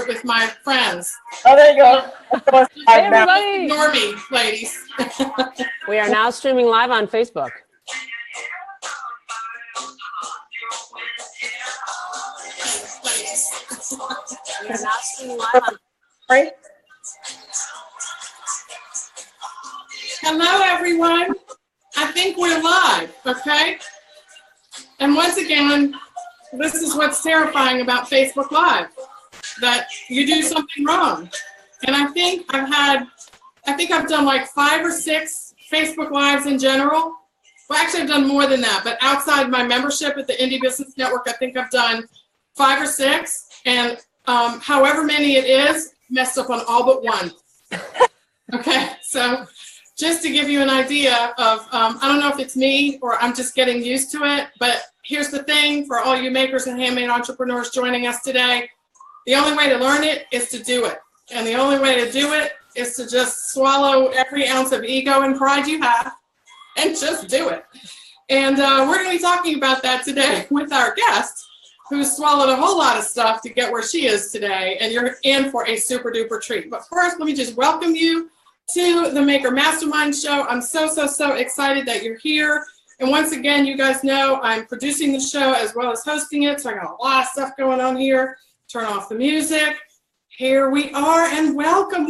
with my friends. Oh, there you go. Hey, everybody. Ignore me, ladies. We are now streaming live on Facebook. We are now streaming live on Right? Hello, everyone. I think we're live, okay? And once again, this is what's terrifying about Facebook Live, that you do something wrong. And I think I've done like 5 or 6 Facebook Lives in general. Well, actually, I've done more than that, but outside my membership at the Indie Business Network, I think I've done 5 or 6, and however many it is, messed up on all but one. Okay, so just to give you an idea of, I don't know if it's me or I'm just getting used to it, but here's the thing for all you makers and handmade entrepreneurs joining us today. The only way to learn it is to do it. And the only way to do it is to just swallow every ounce of ego and pride you have and just do it. And we're going to be talking about that today with our guest, who swallowed a whole lot of stuff to get where she is today. And you're in for a super duper treat. But first, let me just welcome you to the Maker Mastermind Show. I'm so excited that you're here. And once again, you guys know I'm producing the show as well as hosting it. So I got a lot of stuff going on here. Turn off the music. Here we are, and welcome.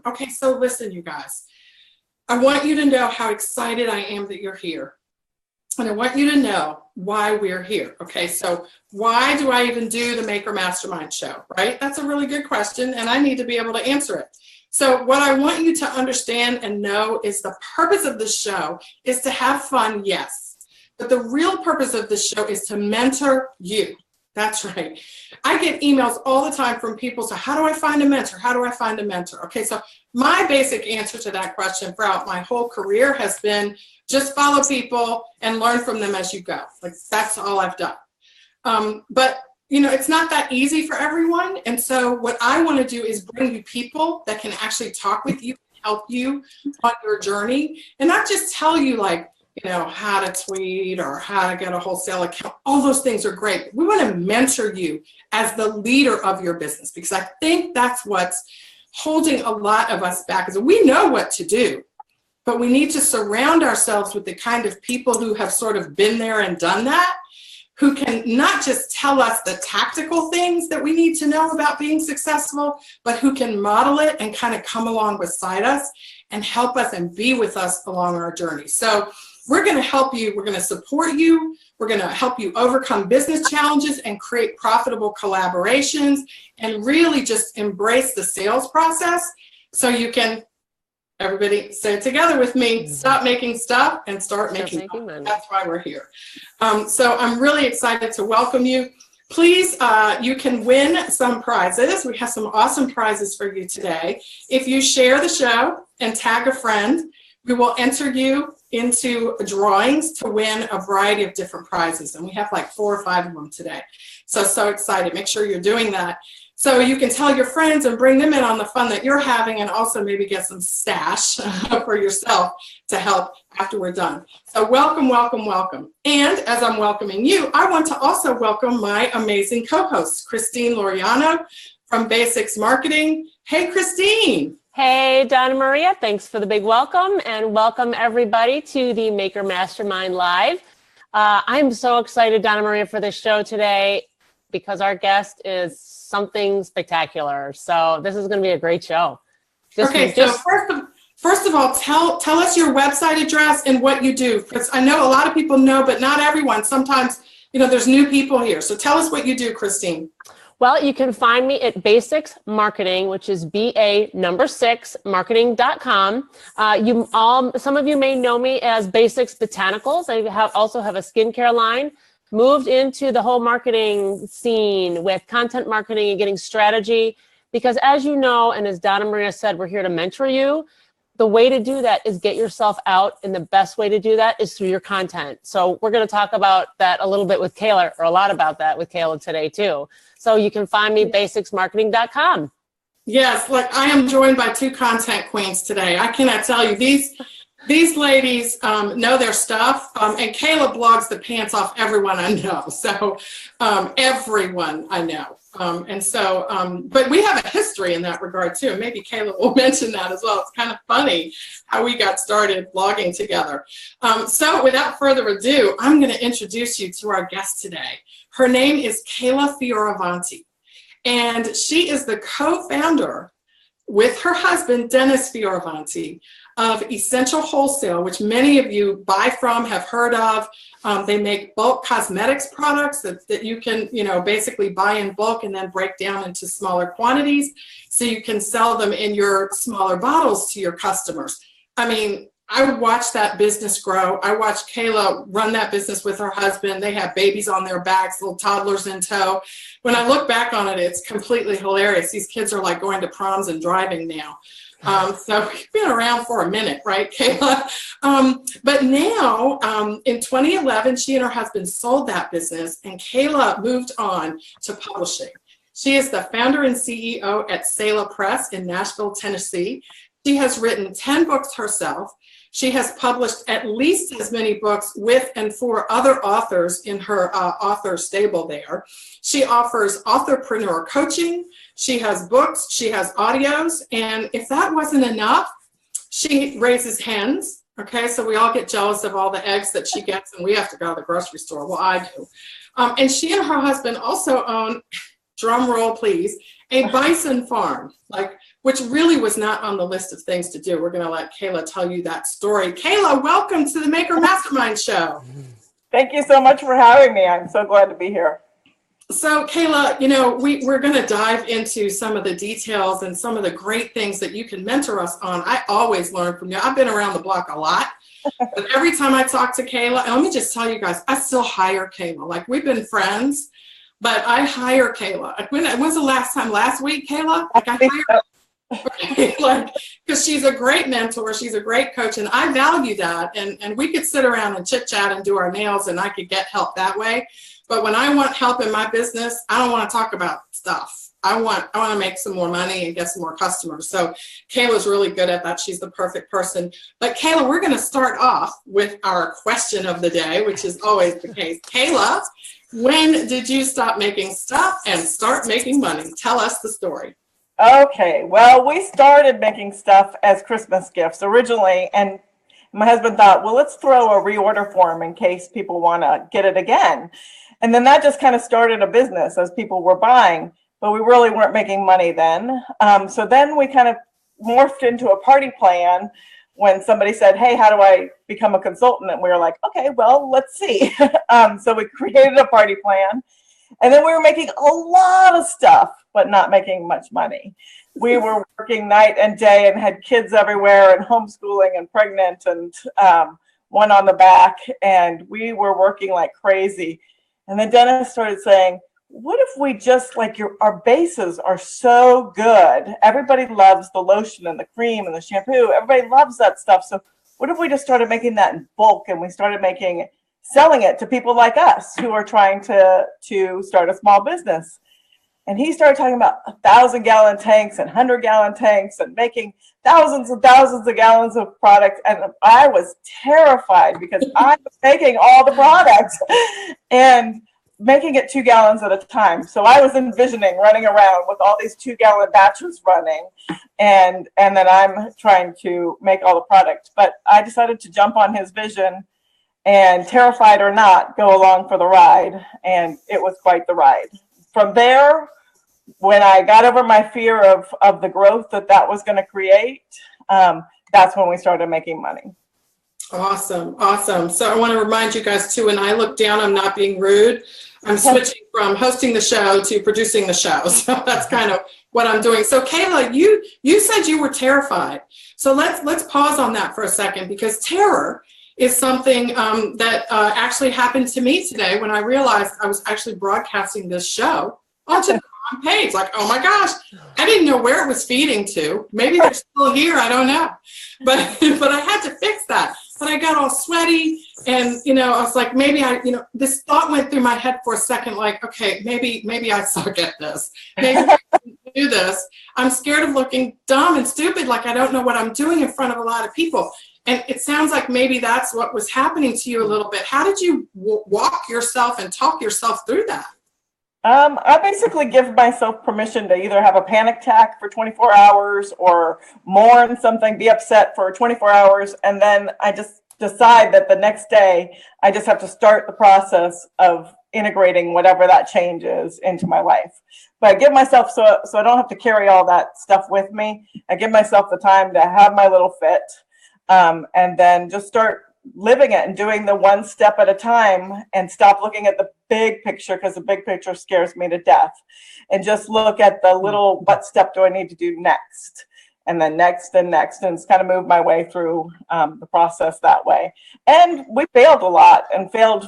Okay, so listen, you guys. I want you to know how excited I am that you're here. And I want you to know why we're here. Okay, so why do I even do the Maker Mastermind Show, right? That's a really good question, and I need to be able to answer it. So what I want you to understand and know is the purpose of the show is to have fun, yes. But the real purpose of the show is to mentor you. That's right. I get emails all the time from people, so how do I find a mentor? How do I find a mentor? Okay, so my basic answer to that question throughout my whole career has been just follow people and learn from them as you go. Like, that's all I've done. But you know, it's not that easy for everyone. And so what I want to do is bring you people that can actually talk with you, help you on your journey, and not just tell you like, you know, how to tweet or how to get a wholesale account. All those things are great. We want to mentor you as the leader of your business, because I think that's what's holding a lot of us back, is we know what to do, but we need to surround ourselves with the kind of people who have sort of been there and done that, who can not just tell us the tactical things that we need to know about being successful, but who can model it and kind of come along beside us and help us and be with us along our journey. So we're going to help you. We're going to support you. We're going to help you overcome business challenges and create profitable collaborations and really just embrace the sales process so you can, everybody say it together with me, stop making stuff and start making money. That's why we're here. So I'm really excited to welcome you. Please, you can win some prizes. We have some awesome prizes for you today. If you share the show and tag a friend, we will enter you into drawings to win a variety of different prizes. And we have like 4 or 5 of them today. So excited. Make sure you're doing that. So you can tell your friends and bring them in on the fun that you're having, and also maybe get some stash for yourself to help after we're done. So welcome. And as I'm welcoming you, I want to also welcome my amazing co-host, Christine Laureano from Basics Marketing. Hey, Christine. Hey, Donna Maria, thanks for the big welcome, and welcome everybody to the Maker Mastermind Live. I'm so excited, Donna Maria, for this show today because our guest is something spectacular. So this is going to be a great show. So first of all, tell us your website address and what you do, because I know a lot of people know, but not everyone. Sometimes, you know, there's new people here. So tell us what you do, Christine. Well, you can find me at Basics Marketing, which is BA6 marketing.com. Some of you may know me as Basics Botanicals. I also have a skincare line. Moved into the whole marketing scene with content marketing and getting strategy, because as you know, and as Donna Maria said, we're here to mentor you. The way to do that is get yourself out, and the best way to do that is through your content. So we're going to talk about that a little bit with Kayla, or a lot about that with Kayla today too. So you can find me basicsmarketing.com. Yes, look, I am joined by 2 content queens today. I cannot tell you, these ladies know their stuff, and Kayla blogs the pants off everyone I know. So everyone I know. But we have a history in that regard too. Maybe Kayla will mention that as well. It's kind of funny how we got started blogging together. So without further ado, I'm going to introduce you to our guest today. Her name is Kayla Fioravanti, and she is the co-founder with her husband, Dennis Fioravanti, of Essential Wholesale, which many of you buy from, have heard of. They make bulk cosmetics products that you can, basically buy in bulk and then break down into smaller quantities so you can sell them in your smaller bottles to your customers. I mean, I would watch that business grow. I watched Kayla run that business with her husband. They have babies on their backs, little toddlers in tow. When I look back on it, it's completely hilarious. These kids are like going to proms and driving now. So we've been around for a minute, right, Kayla? But now, in 2011, she and her husband sold that business, and Kayla moved on to publishing. She is the founder and CEO at Selah Press in Nashville, Tennessee. She has written 10 books herself. She has published at least as many books with and for other authors in her author stable there. She offers authorpreneur coaching. She has books, she has audios, and if that wasn't enough, she raises hens. Okay, so we all get jealous of all the eggs that she gets, and we have to go to the grocery store. Well, I do. And she and her husband also own, drum roll please, a bison farm, which really was not on the list of things to do. We're going to let Kayla tell you that story. Kayla, welcome to the Maker Mastermind Show. Thank you so much for having me. I'm so glad to be here. So Kayla, we're going to dive into some of the details and some of the great things that you can mentor us on. I always learn from you. I've been around the block a lot, but every time I talk to Kayla, and let me just tell you guys, I still hire Kayla. We've been friends, but I hire Kayla. When was the last time? Last week, Kayla? Because she's a great mentor, she's a great coach, and I value that. And we could sit around and chit chat and do our nails, and I could get help that way. But when I want help in my business, I don't want to talk about stuff. I want to make some more money and get some more customers. So Kayla's really good at that. She's the perfect person. But Kayla, we're going to start off with our question of the day, which is always the case. Kayla, when did you stop making stuff and start making money? Tell us the story. Okay, well, we started making stuff as Christmas gifts originally, and my husband thought, well, let's throw a reorder form in case people want to get it again. And then that just kind of started a business as people were buying, but we really weren't making money then. So then we kind of morphed into a party plan when somebody said, hey, how do I become a consultant? And we were like, okay, well, let's see. So we created a party plan, and then we were making a lot of stuff, but not making much money. We were working night and day and had kids everywhere and homeschooling and pregnant and one on the back, and we were working like crazy. And then Dennis started saying, what if we just our bases are so good. Everybody loves the lotion and the cream and the shampoo. Everybody loves that stuff. So what if we just started making that in bulk, and we started selling it to people like us who are trying to start a small business? And he started talking about 1,000-gallon tanks and 100-gallon tanks and making thousands and thousands of gallons of product. And I was terrified because I was making all the products and making it 2 gallons at a time. So I was envisioning running around with all these 2-gallon batches running, and then I'm trying to make all the product. But I decided to jump on his vision and, terrified or not, go along for the ride. And it was quite the ride. From there, when I got over my fear of the growth that was going to create, that's when we started making money. Awesome. So I want to remind you guys too, when I look down, I'm not being rude. I'm switching from hosting the show to producing the show. So that's kind of what I'm doing. So Kayla, you said you were terrified. So let's pause on that for a second, because terror is something that actually happened to me today when I realized I was actually broadcasting this show onto the wrong page. Oh my gosh, I didn't know where it was feeding to. Maybe they're still here, I don't know. But I had to fix that. But I got all sweaty, and I was like, maybe this thought went through my head for a second, okay, maybe I suck at this. Maybe I can do this. I'm scared of looking dumb and stupid, I don't know what I'm doing in front of a lot of people. And it sounds like maybe that's what was happening to you a little bit. How did you walk yourself and talk yourself through that? I basically give myself permission to either have a panic attack for 24 hours or mourn something, be upset for 24 hours. And then I just decide that the next day, I just have to start the process of integrating whatever that change is into my life. But I give myself, so I don't have to carry all that stuff with me. I give myself the time to have my little fit, and then just start living it and doing the one step at a time, and stop looking at the big picture, because the big picture scares me to death, and just look at the little, what step do I need to do next, and then next and next, and it's kind of move my way through the process that way. And we failed a lot, and failed,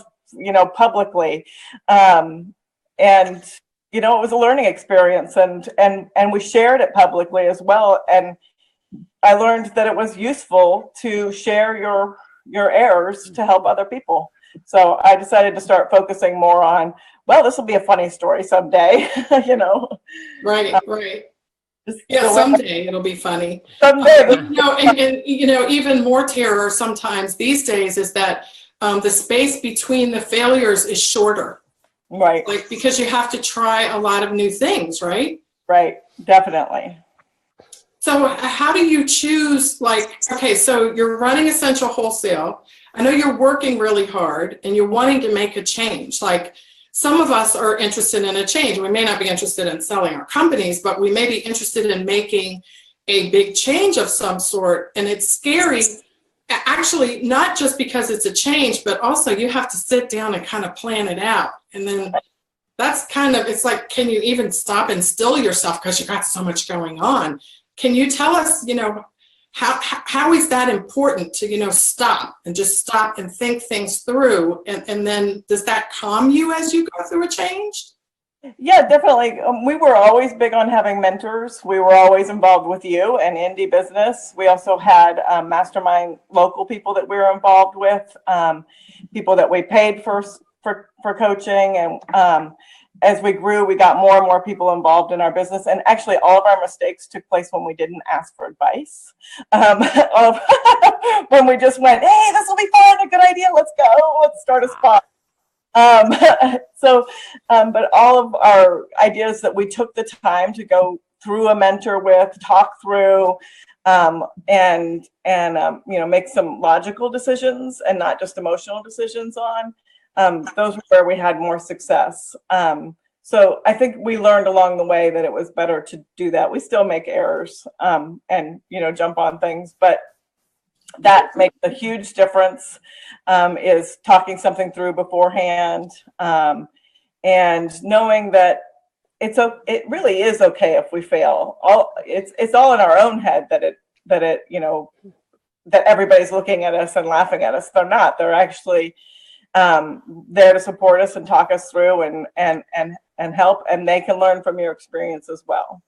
publicly, and it was a learning experience, and we shared it publicly as well. And I learned that it was useful to share your errors to help other people. So I decided to start focusing more on, well, this will be a funny story someday, Right. Yeah, someday it'll be funny. Someday. And even more terror sometimes these days is that the space between the failures is shorter. Right. Like, because you have to try a lot of new things, right? Right, definitely. So how do you choose, okay, so you're running Essential Wholesale. I know you're working really hard and you're wanting to make a change. Like, some of us are interested in a change. We may not be interested in selling our companies, but we may be interested in making a big change of some sort. And it's scary, actually, not just because it's a change, but also you have to sit down and kind of plan it out. And then that's it's like, can you even stop and still yourself because you got so much going on? Can you tell us, how is that important to, stop and think things through? And then does that calm you as you go through a change? Yeah, definitely. We were always big on having mentors. We were always involved with you and indie business. We also had mastermind local people that we were involved with, people that we paid for coaching. And as we grew, we got more and more people involved in our business. And actually, all of our mistakes took place when we didn't ask for advice. When we just went, hey, this will be fun, a good idea, let's go, let's start a spot. But all of our ideas that we took the time to go through a mentor with, talk through, and make some logical decisions and not just emotional decisions on, those were where we had more success. So I think we learned along the way that it was better to do that. We still make errors, and jump on things, but that makes a huge difference, is talking something through beforehand, and knowing that it really is okay if we fail. It's all in our own head that everybody's looking at us and laughing at us. They're not. They're actually there to support us and talk us through and help, and they can learn from your experience as well.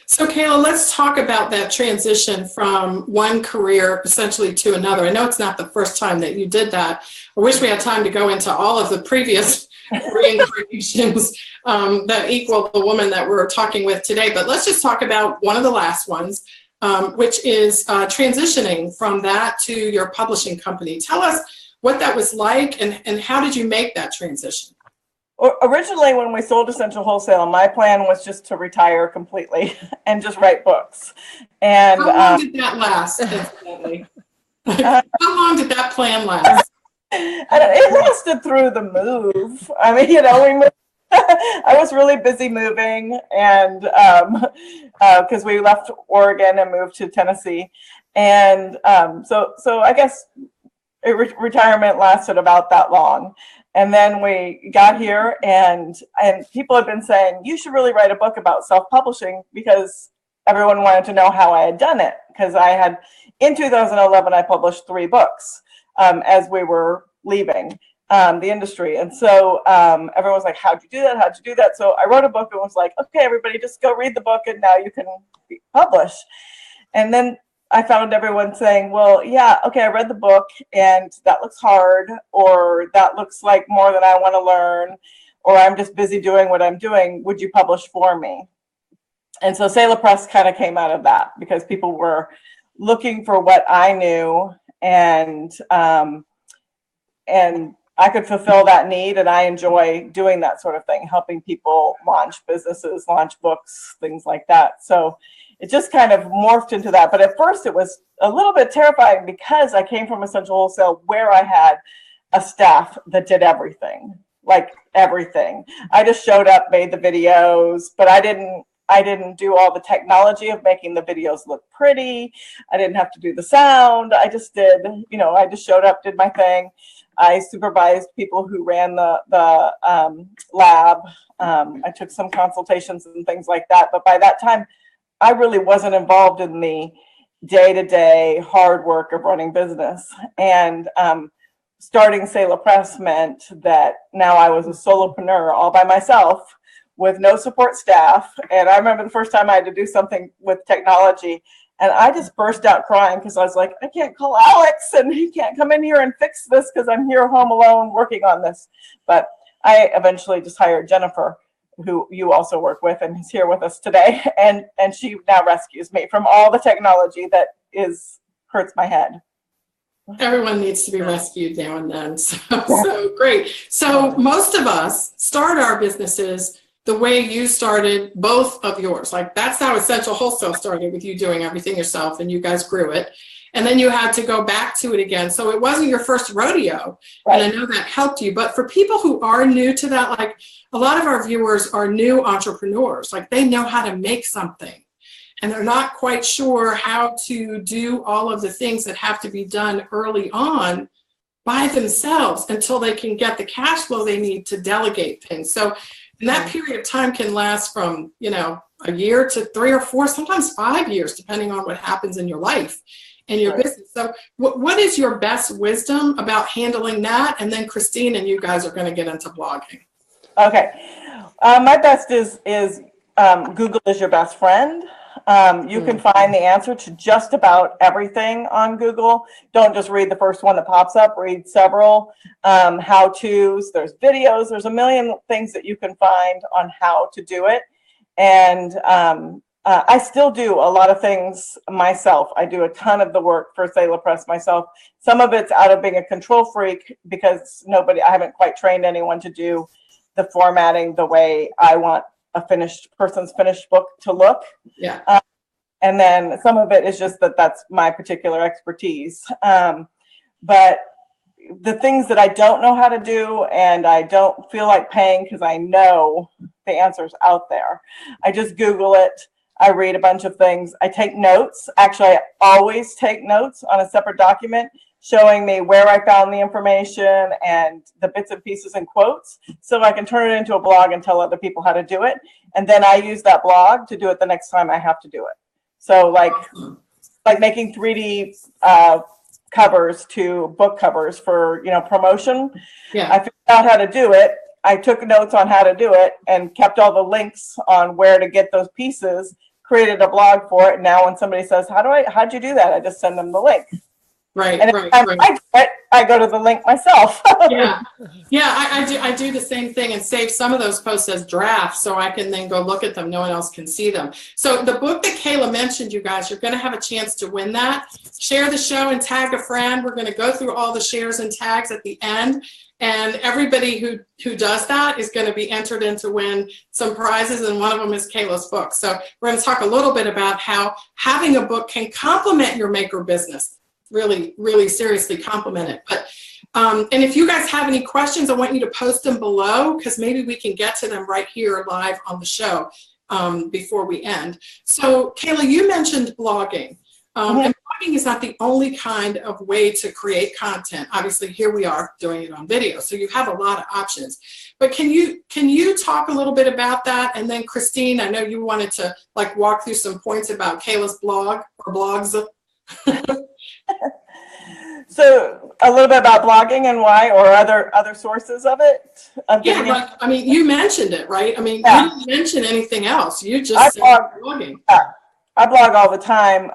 So Kayla, let's talk about that transition from one career essentially to another. I know it's not the first time that you did that. I wish we had time to go into all of the previous reincarnations that equal the woman that we're talking with today, but let's just talk about one of the last ones, which is transitioning from that to your publishing company. Tell us what that was like and how did you make that transition? Originally, when we sold Essential Wholesale, my plan was just to retire completely and just write books. And how long did that last? How long did that plan last? It lasted through the move. I mean, we moved. I was really busy moving, and because we left Oregon and moved to Tennessee, and so I guess retirement lasted about that long. And then we got here, and people have been saying, you should really write a book about self-publishing, because everyone wanted to know how I had done it. Because in 2011, I published 3 books as we were leaving the industry. And so everyone was like, how'd you do that? How'd you do that? So I wrote a book and was like, okay, everybody, just go read the book, and now you can publish. And then I found everyone saying, well, yeah, okay, I read the book and that looks hard, or that looks like more than I want to learn, or I'm just busy doing what I'm doing. Would you publish for me? And so Selah Press kind of came out of that, because people were looking for what I knew, and I could fulfill that need, and I enjoy doing that sort of thing, helping people launch businesses, launch books, things like that. So it just kind of morphed into that. But at first it was a little bit terrifying because I came from Essential Wholesale where I had a staff that did everything, like everything. I just showed up, made the videos, but I didn't do all the technology of making the videos look pretty. I didn't have to do the sound. I just did, I just showed up, did my thing. I supervised people who ran the lab. I took some consultations and things like that. But by that time, I really wasn't involved in the day-to-day hard work of running business. And starting Selah Press meant that now I was a solopreneur all by myself with no support staff. And I remember the first time I had to do something with technology, and I just burst out crying because I was like, I can't call Alex and he can't come in here and fix this because I'm here home alone working on this. But I eventually just hired Jennifer, who you also work with and is here with us today. And she now rescues me from all the technology that hurts my head. Everyone needs to be rescued now and then. So great. So most of us start our businesses the way you started both of yours. Like that's how Essential Wholesale started, with you doing everything yourself, and you guys grew it. And then you had to go back to it again. So it wasn't your first rodeo. Right. And I know that helped you. But for people who are new to that, like a lot of our viewers are new entrepreneurs. Like they know how to make something, and they're not quite sure how to do all of the things that have to be done early on by themselves until they can get the cash flow they need to delegate things. So and that period of time can last from, a year to 3 or 4, sometimes 5 years, depending on what happens in your life and your business. So what is your best wisdom about handling that? And then Christine and you guys are going to get into blogging. Okay. My best is Google is your best friend. You can find the answer to just about everything on Google. Don't just read the first one that pops up, read several how-tos. There's videos, there's a million things that you can find on how to do it. And I still do a lot of things myself. I do a ton of the work for Selah Press myself. Some of it's out of being a control freak because I haven't quite trained anyone to do the formatting the way I want a person's finished book to look. Yeah. And then some of it is just that's my particular expertise. But the things that I don't know how to do and I don't feel like paying because I know the answer's out there, I just Google it. I read a bunch of things. I take notes. Actually, I always take notes on a separate document showing me where I found the information and the bits and pieces and quotes, so I can turn it into a blog and tell other people how to do it. And then I use that blog to do it the next time I have to do it. So like making 3D covers to book covers for, promotion. Yeah. I figured out how to do it. I took notes on how to do it and kept all the links on where to get those pieces, created a blog for it. Now when somebody says, how'd you do that? I just send them the link. Right, and right. I go to the link myself. Yeah, I do the same thing and save some of those posts as drafts so I can then go look at them. No one else can see them. So the book that Kayla mentioned, you guys, you're going to have a chance to win that. Share the show and tag a friend. We're going to go through all the shares and tags at the end. And everybody who does that is going to be entered in to win some prizes, and one of them is Kayla's book. So we're going to talk a little bit about how having a book can complement your maker business. Really, really seriously compliment it. But and if you guys have any questions, I want you to post them below because maybe we can get to them right here live on the show before we end. So Kayla, you mentioned blogging. And blogging is not the only kind of way to create content. Obviously, here we are doing it on video, so you have a lot of options. But can you talk a little bit about that? And then Christine, I know you wanted to walk through some points about Kayla's blog or blogs. So a little bit about blogging and why, or other sources of it. You mentioned it, right? You didn't mention anything else. You just said blogging. Yeah. I blog all the time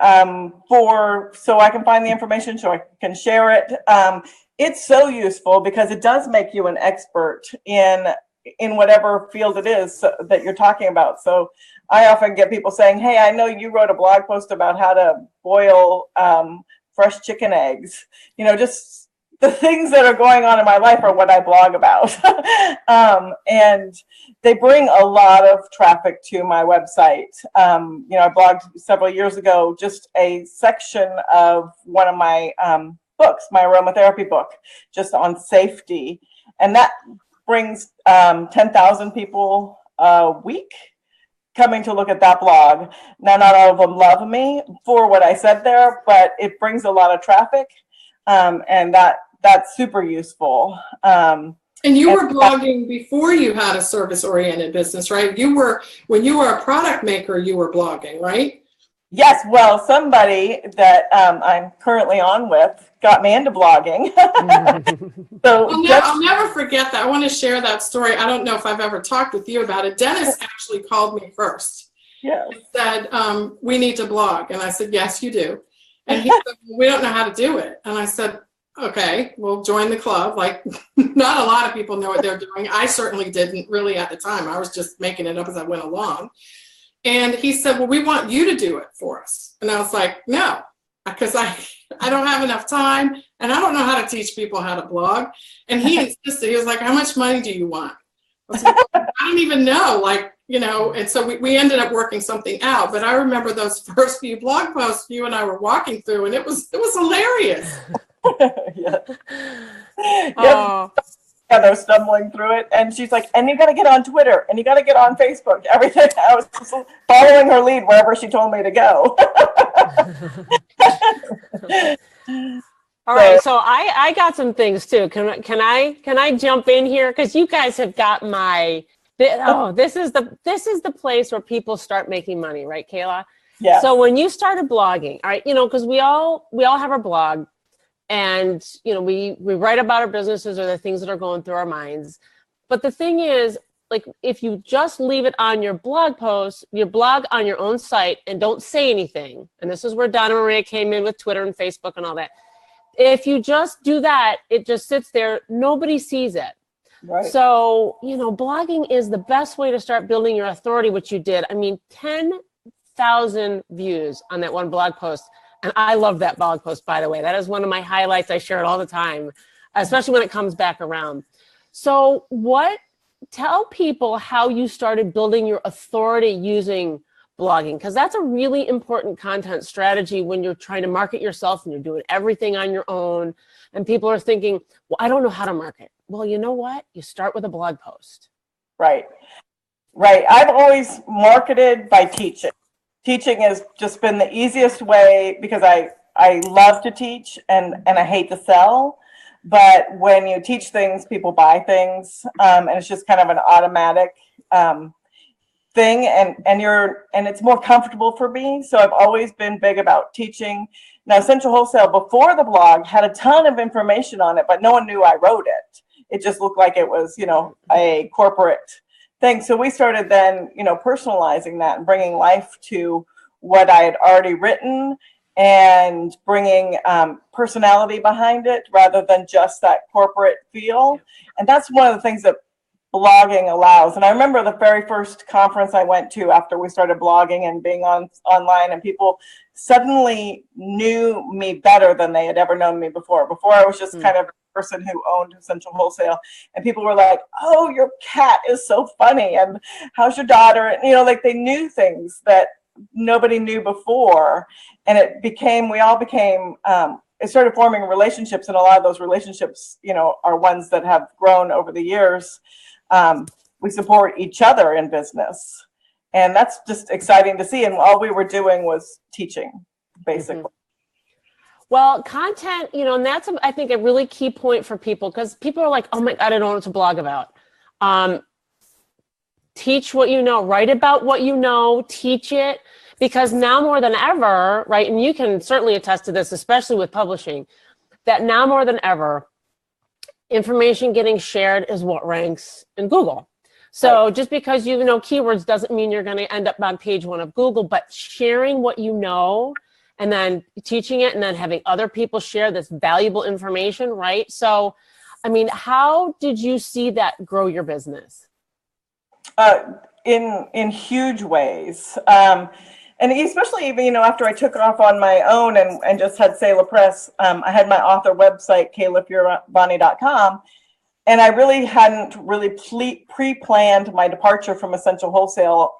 so I can find the information, so I can share it. It's so useful because it does make you an expert in whatever field it is that you're talking about. So I often get people saying, hey, I know you wrote a blog post about how to boil fresh chicken eggs. Just the things that are going on in my life are what I blog about. And they bring a lot of traffic to my website. I blogged several years ago, just a section of one of my books, my aromatherapy book, just on safety. And that brings 10,000 people a week coming to look at that blog. Now, not all of them love me for what I said there, but it brings a lot of traffic. And that's super useful. And you were blogging before you had a service-oriented business, right? When you were a product maker, you were blogging, right? Yes. Well, somebody that I'm currently on with got me into blogging. So I'll never forget that. I want to share that story. I don't know if I've ever talked with you about it. Dennis actually called me first. Yes. He said, we need to blog. And I said, yes, you do. And he said, we don't know how to do it. And I said, okay, we'll join the club. Like, not a lot of people know what they're doing. I certainly didn't really at the time. I was just making it up as I went along. And he said, well, we want you to do it for us. And I was like, no, because I don't have enough time and I don't know how to teach people how to blog. And he insisted, he was like, how much money do you want? I was like, I don't even know, and so we ended up working something out. But I remember those first few blog posts you and I were walking through, and it was hilarious. Yeah. Oh. Yeah, they're stumbling through it, and she's like, and you got to get on Twitter, and you got to get on Facebook, everything. I was following her lead wherever she told me to go. All right, so I got some things too. Can I jump in here, because you guys have got this is the place where people start making money, right, Kayla? Yeah. So when you started blogging, all right, because we all have our blog. And, we write about our businesses or the things that are going through our minds. But the thing is, like, if you just leave it on your blog post, your blog on your own site, and don't say anything, and this is where Donna Maria came in with Twitter and Facebook and all that. If you just do that, it just sits there. Nobody sees it. Right. So, blogging is the best way to start building your authority, which you did. I mean, 10,000 views on that one blog post. And I love that blog post, by the way. That is one of my highlights. I share it all the time, especially when it comes back around. So tell people how you started building your authority using blogging, because that's a really important content strategy when you're trying to market yourself and you're doing everything on your own. And people are thinking, well, I don't know how to market. Well, you know what? You start with a blog post. Right. I've always marketed by teaching. Teaching has just been the easiest way, because I love to teach and I hate to sell. But when you teach things, people buy things, and it's just kind of an automatic thing, and it's more comfortable for me. So I've always been big about teaching. Now, Essential Wholesale before the blog had a ton of information on it, but no one knew I wrote it. It just looked like it was, a corporate thing. So we started then, personalizing that and bringing life to what I had already written, and bringing personality behind it rather than just that corporate feel. And that's one of the things that blogging allows. And I remember the very first conference I went to after we started blogging and being online, and people suddenly knew me better than they had ever known me before. Before I was just kind of a person who owned Essential Wholesale, and people were like, oh, your cat is so funny, and how's your daughter? And, they knew things that nobody knew before. And we all became, it started forming relationships, and a lot of those relationships, are ones that have grown over the years. We support each other in business, and that's just exciting to see. And all we were doing was teaching, basically. Mm-hmm. Well, content, and that's, I think, a really key point for people, because people are like, oh my God, I don't know what to blog about. Teach what you know, write about what you know, teach it, because now more than ever, right, and you can certainly attest to this, especially with publishing, that now more than ever, information getting shared is what ranks in Google. So just because you know keywords doesn't mean you're going to end up on page 1 of Google, but sharing what you know and then teaching it and then having other people share this valuable information, right? So, I mean, how did you see that grow your business? In huge ways. And especially even, after I took off on my own and just had Selah Press, I had my author website, Fioravanti.com. And I really hadn't pre-planned my departure from Essential Wholesale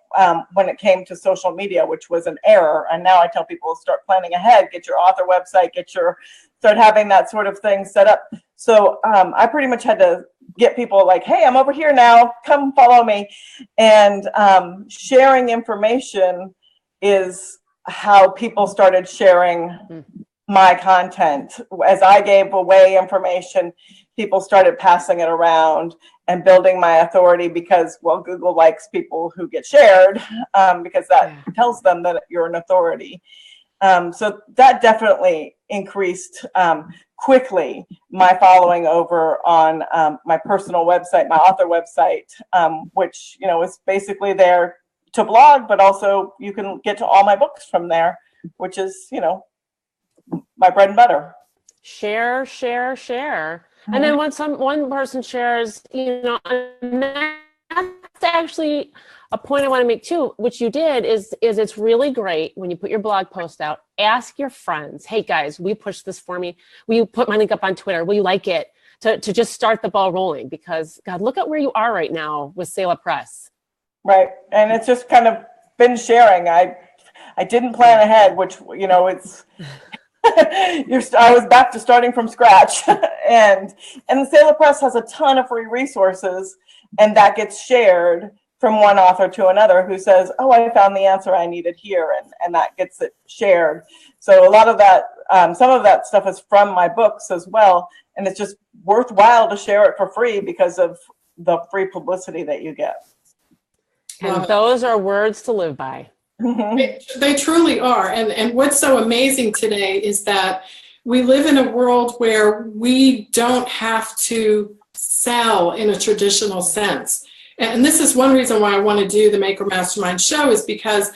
when it came to social media, which was an error. And now I tell people, start planning ahead, get your author website, start having that sort of thing set up. So I pretty much had to get people like, hey, I'm over here now, come follow me. And sharing information is how people started sharing my content. As I gave away information, people started passing it around and building my authority because, well, Google likes people who get shared because that tells them that you're an authority. So that definitely increased quickly my following over on my personal website, my author website, which, is basically there to blog, but also you can get to all my books from there, which is, my bread and butter. Share. And then when one person shares, and that's actually a point I want to make too, which you did, is it's really great when you put your blog post out, ask your friends, hey guys, will you push this for me? Will you put my link up on Twitter? Will you like it? To just start the ball rolling, because God, look at where you are right now with Selah Press. Right. And it's just kind of been sharing. I didn't plan ahead, which, it's, I was back to starting from scratch. and the Selah Press has a ton of free resources, and that gets shared from one author to another who says, oh, I found the answer I needed here. And that gets it shared. So a lot of that, some of that stuff is from my books as well. And it's just worthwhile to share it for free because of the free publicity that you get. And those are words to live by. They truly are. And what's so amazing today is that we live in a world where we don't have to sell in a traditional sense. And this is one reason why I want to do the Maker Mastermind Show, is because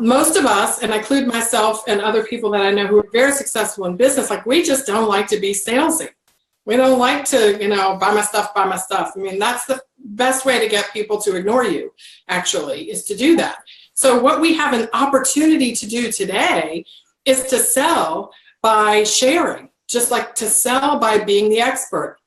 most of us, and I include myself and other people that I know who are very successful in business, like we just don't like to be salesy. We don't like to, buy my stuff. I mean, that's the best way to get people to ignore you, actually, is to do that. So what we have an opportunity to do today is to sell by sharing, just like to sell by being the expert,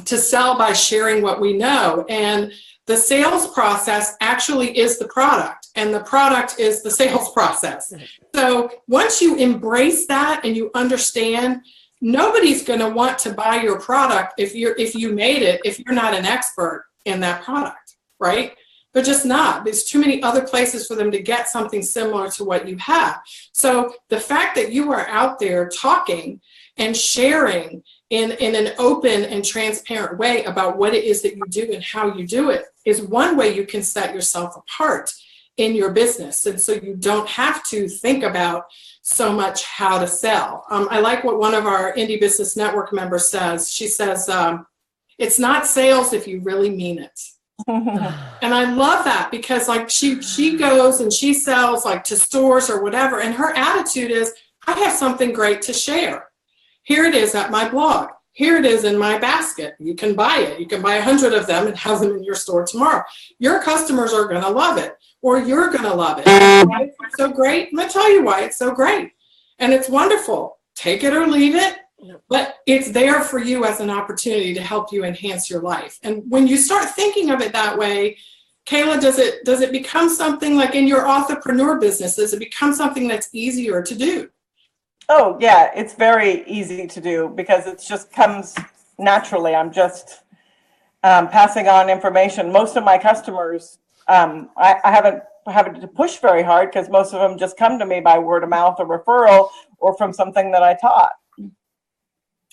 to sell by sharing what we know. And the sales process actually is the product, and the product is the sales process. So once you embrace that and you understand, nobody's going to want to buy your product if you made it, if you're not an expert in that product, right? They're just not. There's too many other places for them to get something similar to what you have. So the fact that you are out there talking and sharing in an open and transparent way about what it is that you do and how you do it is one way you can set yourself apart in your business. And so you don't have to think about so much how to sell. I like what one of our Indie Business Network members says. She says, it's not sales if you really mean it. And I love that, because like she goes and she sells like to stores or whatever, and her attitude is, I have something great to share. Here it is at my blog. Here it is in my basket. You can buy it. You can buy 100 of them and have them in your store tomorrow. Your customers are going to love it, or you're going to love it. Why it's so great? I'm going to tell you why it's so great. And it's wonderful. Take it or leave it. But it's there for you as an opportunity to help you enhance your life. And when you start thinking of it that way, Kayla, does it become something like in your entrepreneur business? Does it become something that's easier to do? Oh, yeah, it's very easy to do because it just comes naturally. I'm just passing on information. Most of my customers, I haven't having to push very hard because most of them just come to me by word of mouth or referral or from something that I taught.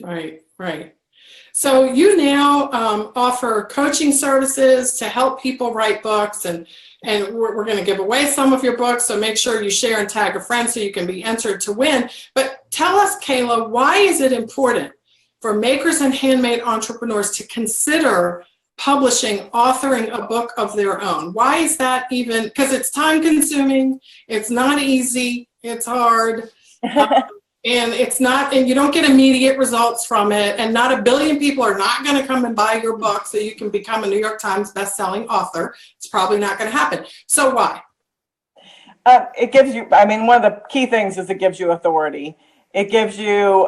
Right. So you now offer coaching services to help people write books, and we're going to give away some of your books, so make sure you share and tag a friend so you can be entered to win. But tell us, Kayla, why is it important for makers and handmade entrepreneurs to consider publishing, authoring a book of their own? Why is that even? Because it's time consuming, it's not easy, it's hard. And it's not, and you don't get immediate results from it, and not a billion people are not going to come and buy your book so you can become a New York Times best-selling author. It's probably not going to happen. So why? It gives you, I mean, one of the key things is it gives you authority. It gives you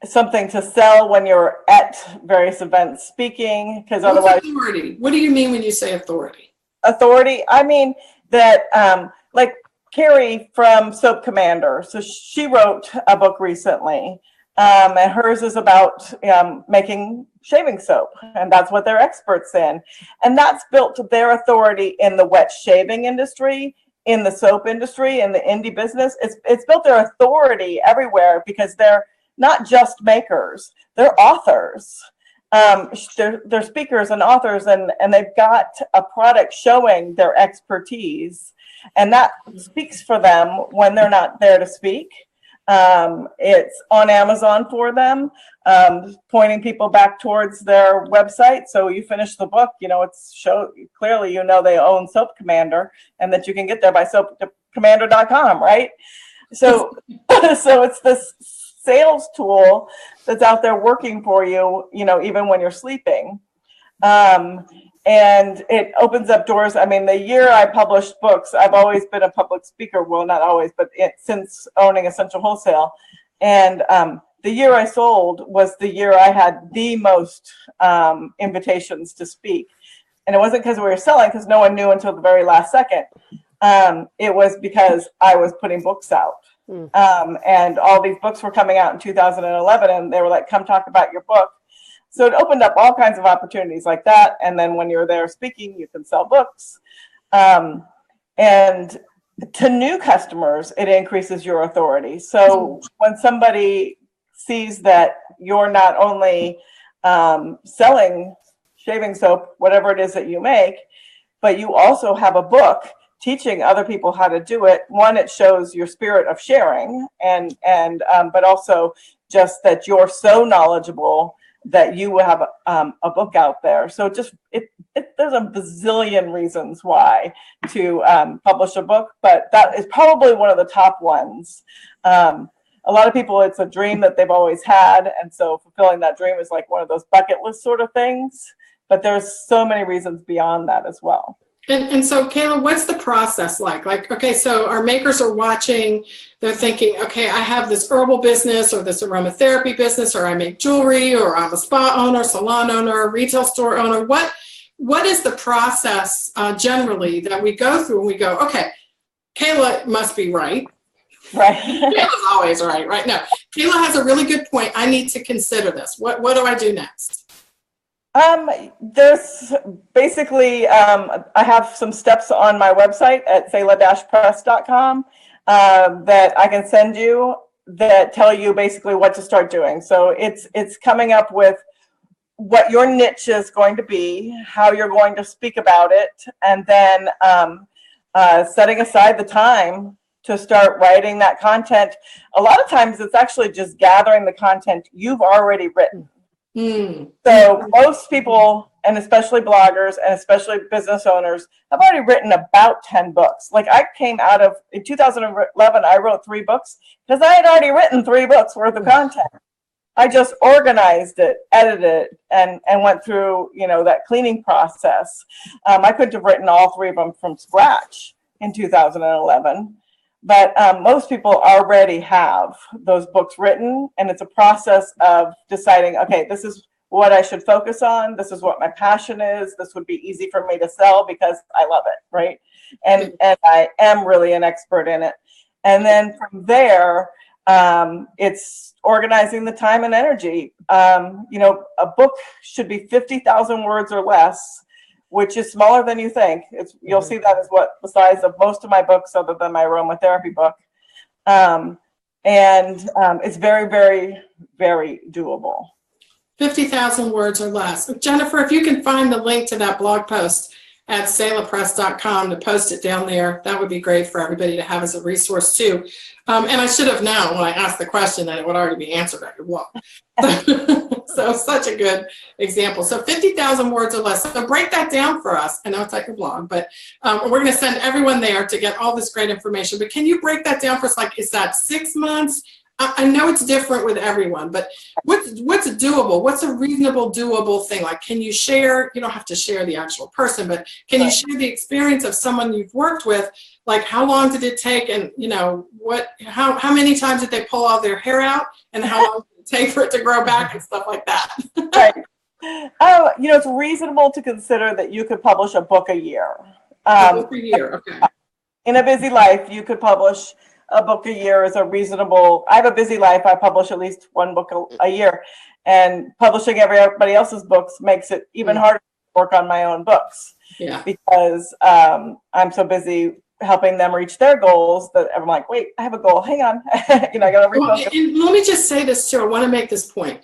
something to sell when you're at various events speaking, because otherwise. Authority? What do you mean when you say authority? Authority, I mean that, like Carrie from Soap Commander, so she wrote a book recently, and hers is about making shaving soap, and that's what they're experts in. And that's built their authority in the wet shaving industry, in the soap industry, in the indie business. It's built their authority everywhere because they're not just makers, they're authors. They're speakers and authors, and they've got a product showing their expertise, and that speaks for them when they're not there to speak. It's on Amazon for them, pointing people back towards their website. So you finish the book, it's clearly, they own Soap Commander, and that you can get there by soapcommander.com, right? So, so it's this sales tool that's out there working for you, even when you're sleeping. And it opens up doors. I mean, the year I published books, I've always been a public speaker. Well, not always, but since owning Essential Wholesale. And the year I sold was the year I had the most invitations to speak. And it wasn't because we were selling, because no one knew until the very last second. It was because I was putting books out. And all these books were coming out in 2011, and they were like, come talk about your book. So it opened up all kinds of opportunities like that. And then when you're there speaking, you can sell books. And to new customers, it increases your authority. So when somebody sees that you're not only selling shaving soap, whatever it is that you make, but you also have a book teaching other people how to do it. One, it shows your spirit of sharing, and but also just that you're so knowledgeable that you will have a book out there. So just there's a bazillion reasons why to publish a book, but that is probably one of the top ones. A lot of people, it's a dream that they've always had, and so fulfilling that dream is like one of those bucket list sort of things. But there's so many reasons beyond that as well. And so, Kayla, what's the process like? Okay, so our makers are watching, they're thinking, okay, I have this herbal business or this aromatherapy business, or I make jewelry, or I'm a spa owner, salon owner, retail store owner. What is the process generally that we go through when we go, okay, Kayla must be right. Right. Kayla's always right, right? No, Kayla has a really good point. I need to consider this. What do I do next? There's basically, I have some steps on my website at selah-press.com that I can send you that tell you basically what to start doing. So it's coming up with what your niche is going to be, how you're going to speak about it, and then setting aside the time to start writing that content. A lot of times it's actually just gathering the content you've already written. So most people, and especially bloggers and especially business owners, have already written about 10 books. Like I came out of, in 2011, I wrote 3 books because I had already written 3 books worth of content. I just organized it, edited it, and went through, that cleaning process. I couldn't have written all 3 of them from scratch in 2011. But most people already have those books written, and it's a process of deciding, okay, this is what I should focus on. This is what my passion is. This would be easy for me to sell because I love it, right? And I am really an expert in it. And then from there, it's organizing the time and energy. A book should be 50,000 words or less, which is smaller than you think. You'll see that is what the size of most of my books, other than my aromatherapy book. It's very, very, very doable. 50,000 words or less. Jennifer, if you can find the link to that blog post at selah-press.com to post it down there, that would be great for everybody to have as a resource too. And I should have known when I asked the question that it would already be answered at your blog. So such a good example. So 50,000 words or less. So break that down for us. I know it's like a blog, but we're going to send everyone there to get all this great information. But can you break that down for us? Like, is that 6 months, I know it's different with everyone, but what's doable? What's a reasonable, doable thing? Like, can you share, you don't have to share the actual person, but can you share the experience of someone you've worked with? Like, how long did it take? And, you know, how many times did they pull all their hair out? And how long did it take for it to grow back and stuff like that? Right. Oh, you know, it's reasonable to consider that you could publish a book a year. A book a year, okay. In a busy life, you could publish a book a year is a reasonable. I have a busy life. I publish at least one book a year, and publishing everybody else's books makes it even harder to work on my own books. Yeah. Because I'm so busy helping them reach their goals that I'm like, wait, I have a goal. Hang on, you know, I got to refocus. And let me just say this too. I want to make this point.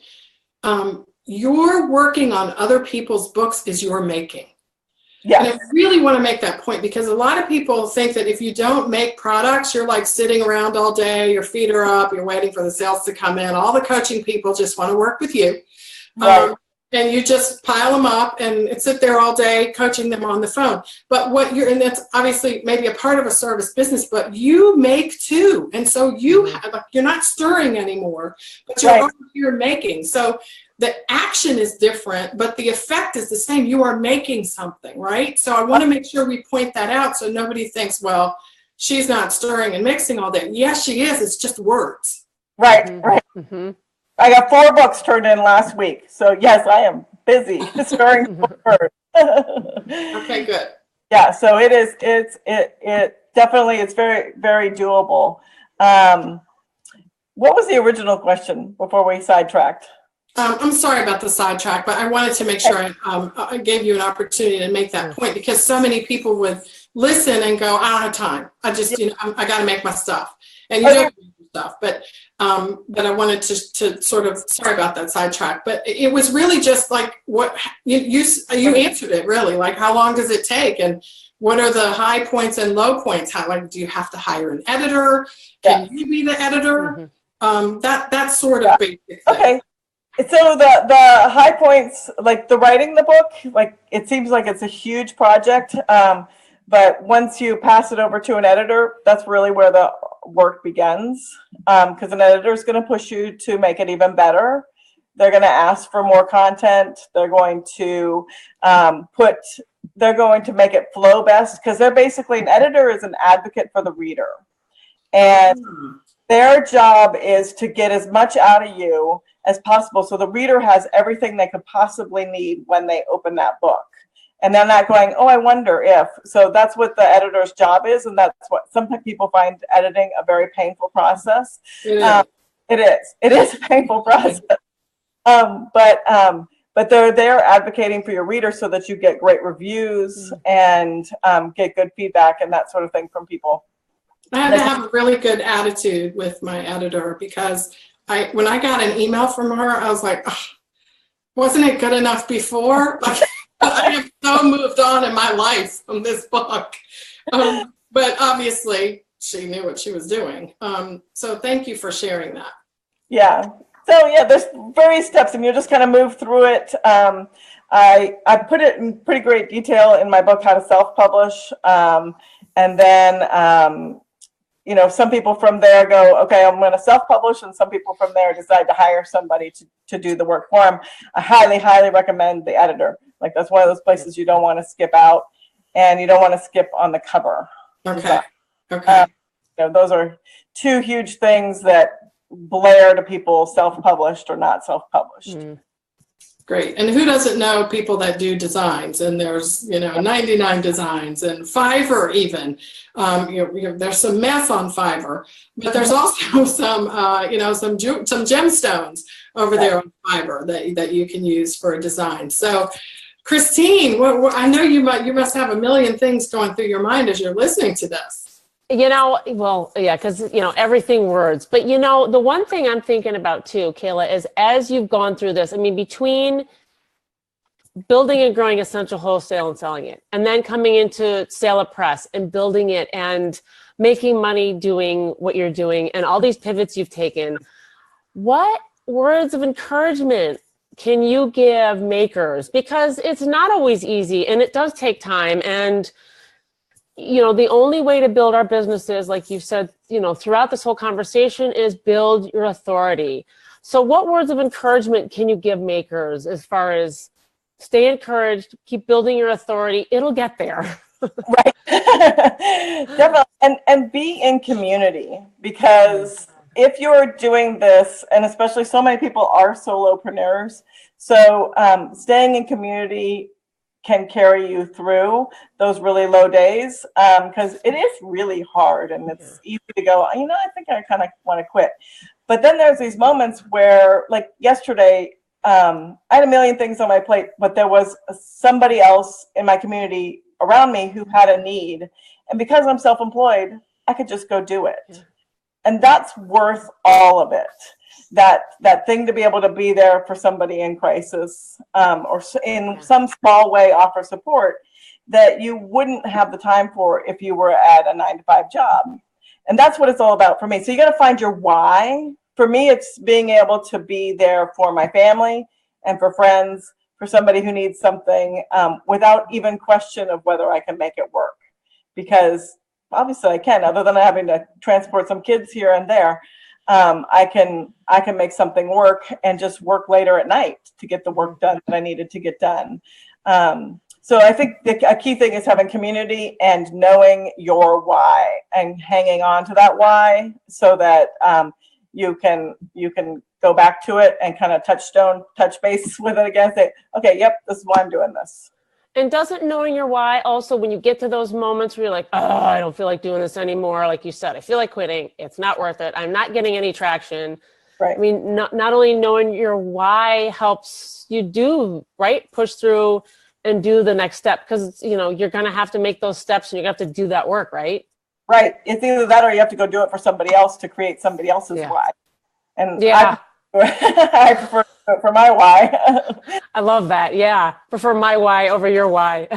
Your working on other people's books is your making. Yeah. And I really want to make that point, because a lot of people think that if you don't make products, you're like sitting around all day, your feet are up, you're waiting for the sales to come in. All the coaching people just want to work with you. Right. And you just pile them up and sit there all day coaching them on the phone. But and that's obviously maybe a part of a service business, but you make too. And so you're not stirring anymore, but you're over here making. So the action is different, but the effect is the same. You are making something, right? So I want to make sure we point that out so nobody thinks, well, she's not stirring and mixing all day. Yes, she is. It's just words. Right, right. Mm-hmm. I got 4 books turned in last week. So yes, I am busy stirring words. Okay, good. Yeah, so it is, it definitely, it's very, very doable. What was the original question before we sidetracked? I'm sorry about the sidetrack, but I wanted to make sure I gave you an opportunity to make that point, because so many people would listen and go, I don't have time. I just, you know, I got to make my stuff. And you do have to make your stuff. But I wanted to sort of, sorry about that sidetrack, but it was really just like what you answered it really, like how long does it take? And what are the high points and low points? How, like, do you have to hire an editor? Can you be the editor? That's sort of basic thing. Okay. So the high points, like the writing the book, like it seems like it's a huge project, but once you pass it over to an editor, that's really where the work begins, because an editor is going to push you to make it even better. They're going to ask for more content. They're going to make it flow best, because they're basically, an editor is an advocate for the reader, and their job is to get as much out of you as possible, so the reader has everything they could possibly need when they open that book. And they're not going, oh, I wonder if. So that's what the editor's job is, and that's what some people find editing a very painful process. It is a painful process. But they're there advocating for your reader so that you get great reviews and get good feedback and that sort of thing from people. I had to have a really good attitude with my editor, because when I got an email from her, I was like, oh, wasn't it good enough before? Like, I have so moved on in my life from this book. But obviously, she knew what she was doing. So thank you for sharing that. Yeah. So yeah, there's various steps, and you just kind of move through it. I put it in pretty great detail in my book, How to Self-Publish. And then, you know, some people from there go, okay, I'm going to self-publish, and some people from there decide to hire somebody to do the work for them. I highly, highly recommend the editor. Like, that's one of those places you don't want to skip out, and you don't want to skip on the cover. Okay. Okay. You know, those are 2 huge things that blare to people, self-published or not self-published. Great. And who doesn't know people that do designs? And there's, 99 designs, and Fiverr even. There's some mess on Fiverr, but there's also some gemstones over there on Fiverr that you can use for a design. So, Christine, I know you must have a million things going through your mind as you're listening to this. Well, yeah, because, everything words. But, the one thing I'm thinking about too, Kayla, is as you've gone through this, I mean, between building and growing Essential Wholesale and selling it, and then coming into Selah Press and building it and making money doing what you're doing, and all these pivots you've taken, what words of encouragement can you give makers? Because it's not always easy, and it does take time, and the only way to build our businesses, like you said, throughout this whole conversation, is build your authority. So what words of encouragement can you give makers as far as stay encouraged, keep building your authority, it'll get there? Right. Definitely. And be in community, because if you're doing this, and especially so many people are solopreneurs, so staying in community can carry you through those really low days, because it is really hard, and it's easy to go, I think I kind of want to quit. But then there's these moments where, like yesterday, I had a million things on my plate, but there was somebody else in my community around me who had a need. And because I'm self-employed, I could just go do it. Yeah. And that's worth all of it. That thing to be able to be there for somebody in crisis, or in some small way offer support that you wouldn't have the time for if you were at a 9-to-5 job. And that's what it's all about for me. So you got to find your why. For me, it's being able to be there for my family and for friends, for somebody who needs something, without even question of whether I can make it work. Because obviously I can, other than having to transport some kids here and there. I can make something work and just work later at night to get the work done that I needed to get done. So I think a key thing is having community and knowing your why and hanging on to that why, so that you can go back to it and kind of touch base with it again. Say, okay, yep, this is why I'm doing this. And doesn't knowing your why also, when you get to those moments where you're like, oh, I don't feel like doing this anymore, like you said, I feel like quitting, it's not worth it, I'm not getting any traction. Right. I mean, not only knowing your why helps you push through and do the next step, because you're going to have to make those steps and you have to do that work, right? Right. It's either that or you have to go do it for somebody else to create somebody else's why. And I prefer for my why. I love that. Yeah. Prefer my why over your why.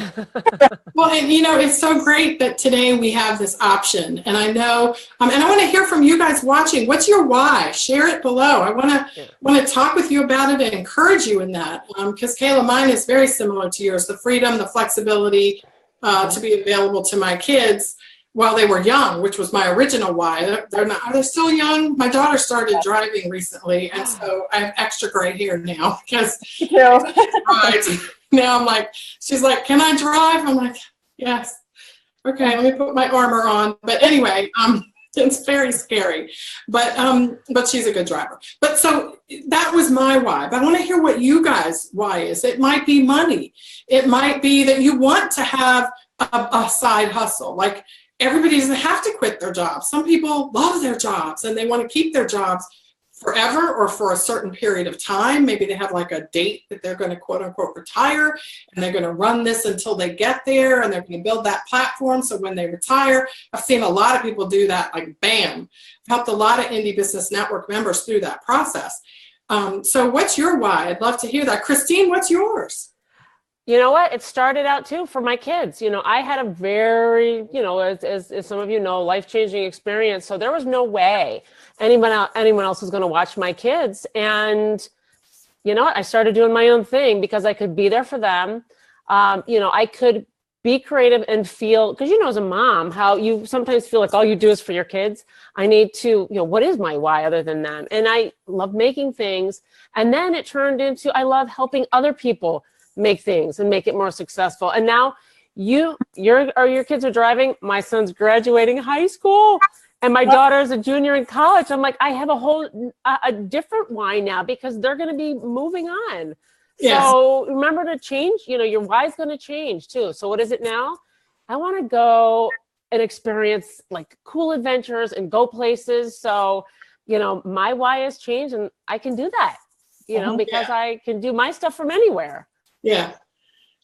Well, and it's so great that today we have this option. And I know, and I want to hear from you guys watching. What's your why? Share it below. I want to talk with you about it and encourage you in that. Because Kayla, mine is very similar to yours. The freedom, the flexibility to be available to my kids while they were young, which was my original why. They're still young. My daughter started driving recently, and so I have extra gray hair now because now I'm like, she's like, can I drive? I'm like, yes. Okay, let me put my armor on. But anyway, it's very scary, but she's a good driver. But so that was my why. But I want to hear what you guys' why is. It might be money. It might be that you want to have a side hustle. Like, everybody doesn't have to quit their job. Some people love their jobs and they want to keep their jobs forever or for a certain period of time. Maybe they have like a date that they're going to quote unquote retire, and they're going to run this until they get there, and they're going to build that platform. So when they retire, I've seen a lot of people do that, like bam. I've helped a lot of Indie Business Network members through that process. So what's your why? I'd love to hear that. Christine, what's yours? You know what? It started out too for my kids. I had a very, as some of you know, life-changing experience. So there was no way anyone else was going to watch my kids. And you know what? I started doing my own thing because I could be there for them. I could be creative and feel, because as a mom, how you sometimes feel like all you do is for your kids. I need to, what is my why other than them? And I love making things. And then it turned into, I love helping other people make things and make it more successful. And now your kids are driving. My son's graduating high school and my daughter's a junior in college. I'm like, I have a different why now because they're going to be moving on. Yes. So remember to change, your why is going to change too. So what is it now? I want to go and experience like cool adventures and go places. So, my why has changed and I can do that, because I can do my stuff from anywhere. Yeah.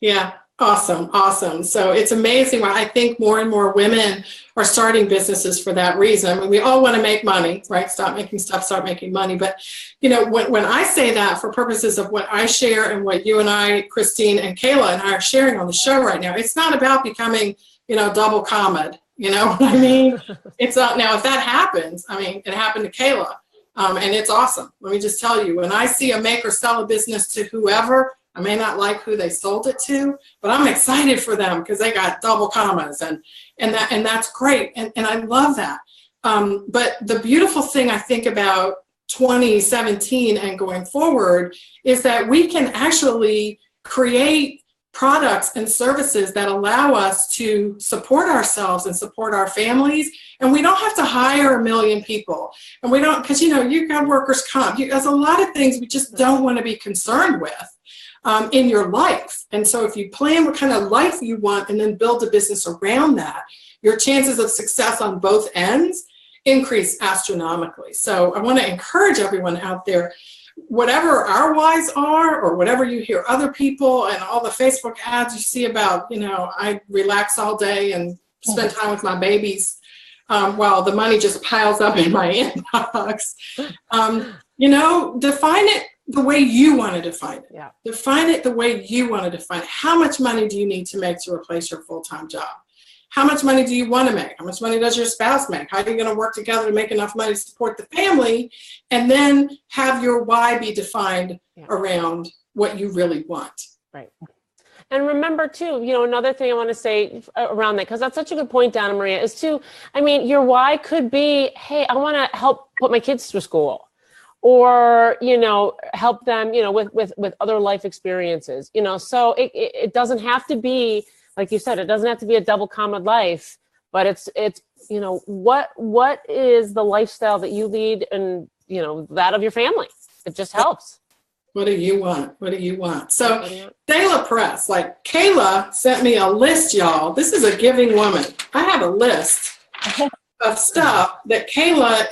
Yeah. Awesome. So it's amazing. I think more and more women are starting businesses for that reason. I mean, we all want to make money, right? Stop making stuff, start making money. But, when I say that for purposes of what I share and what you and I, Christine and Kayla and I are sharing on the show right now, it's not about becoming, double commed. You know what I mean? It's not. Now, if that happens, it happened to Kayla and it's awesome. Let me just tell you, when I see a maker sell a business to whoever, I may not like who they sold it to, but I'm excited for them because they got double commas and and that's great. And I love that. But the beautiful thing I think about 2017 and going forward is that we can actually create products and services that allow us to support ourselves and support our families. And we don't have to hire 1 million people. And we don't, because, you got workers' comp. There's a lot of things we just don't want to be concerned with in your life. And so if you plan what kind of life you want and then build a business around that, your chances of success on both ends increase astronomically. So I want to encourage everyone out there, whatever our whys are, or whatever you hear other people and all the Facebook ads you see about, I relax all day and spend time with my babies while the money just piles up in my inbox. Define it the way you want to define it. Yeah. Define it the way you want to define it. How much money do you need to make to replace your full-time job? How much money do you want to make? How much money does your spouse make? How are you going to work together to make enough money to support the family? And then have your why be defined around what you really want. Right. And remember too, another thing I want to say around that, because that's such a good point, Donna Maria, is your why could be, hey, I want to help put my kids through school, or, help them, with other life experiences, so it doesn't have to be, like you said, it doesn't have to be a double comma life, but it's what is the lifestyle that you lead, and that of your family. It just helps. What do you want? What do you want? So Selah Press, like Kayla sent me a list, y'all. This is a giving woman. I have a list of stuff that Kayla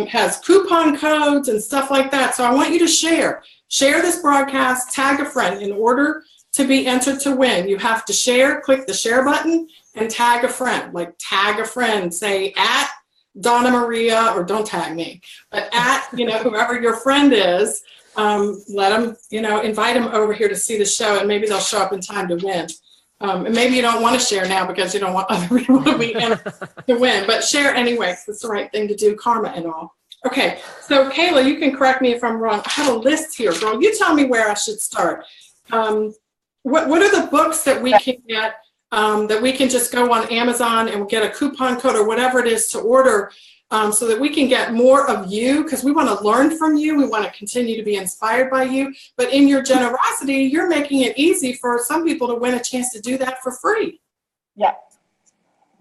has coupon codes and stuff like that. So I want you to share this broadcast, tag a friend. In order to be entered to win, you have to share, click the share button and tag a friend. Like tag a friend, say at Donna Maria, or don't tag me, but at, whoever your friend is, let them, invite them over here to see the show, and maybe they'll show up in time to win. And maybe you don't want to share now because you don't want other people to be in to win, but share anyway, because it's the right thing to do, karma and all. Okay, so Kayla, you can correct me if I'm wrong. I have a list here, girl. You tell me where I should start. What are the books that we can get, that we can just go on Amazon and get a coupon code or whatever it is to order, so that we can get more of you, because we want to learn from you. We want to continue to be inspired by you. But in your generosity, you're making it easy for some people to win a chance to do that for free. Yeah,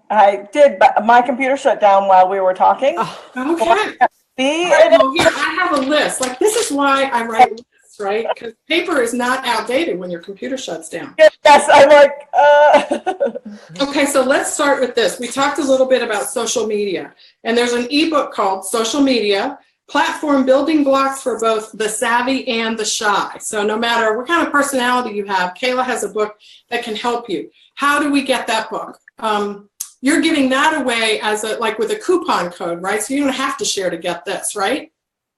I did, but my computer shut down while we were talking. Okay. I have a list. Like, this is why I write lists, right? Because paper is not outdated when your computer shuts down. Yes, I'm like, Okay, so let's start with this. We talked a little bit about social media, and there's an ebook called Social Media, Platform Building Blocks for Both the Savvy and the Shy. So no matter what kind of personality you have, Kayla has a book that can help you. How do we get that book? You're giving that away as with a coupon code, right? So you don't have to share to get this, right?